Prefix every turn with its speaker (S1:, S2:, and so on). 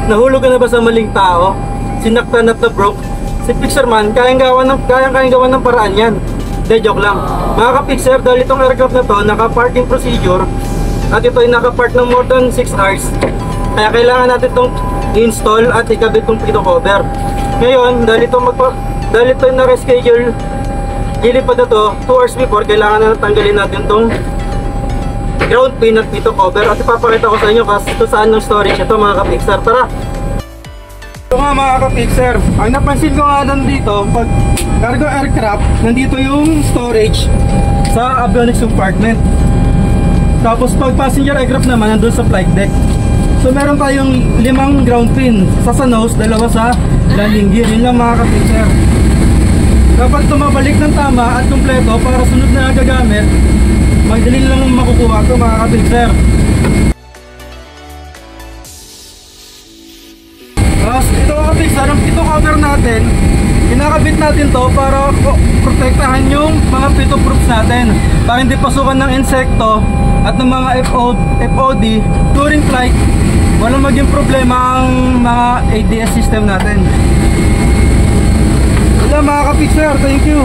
S1: Nahulog ka na ba sa maling tao? Sinaktan at na-broke? Si Pixarman, kayang gawa ng paraan yan. De, joke lang. Mga ka-Pixar, dahil itong aircraft na to, naka-parking procedure, at ito ay naka-park ng more than 6 hours. Kaya kailangan natin itong install at ikabit itong pito cover. Ngayon, dahil ito yung na-reschedule, ilipad na to 2 hours before, kailangan na tanggalin natin itong ground pin at pito cover. At ipapakita ko sa inyo kung saan ng storage ito, mga ka-Pixar. Tara! Ito nga mga ka-Pixar, ang napansin ko nga dito, pag cargo aircraft, nandito yung storage sa avionics compartment. Tapos pag passenger aircraft naman, nandun sa flight deck. So meron tayong 5 ground pin, isa sa nose, 2 sa landing gear. Yun lang mga ka-Pixar. Kapag tumabalik ng tama at kumpleto para sunod na gagamit, magdali lang makukuha ito mga ka-Pixar. Tapos ito ka-Pixar, ito cover natin, kinakabit natin to para protektahan yung mga pito proofs natin, para hindi pasukan ng insekto at ng mga FOD during flight. Walang maging problema ang mga ADS system natin. Wala mga ka-Pixar, thank you.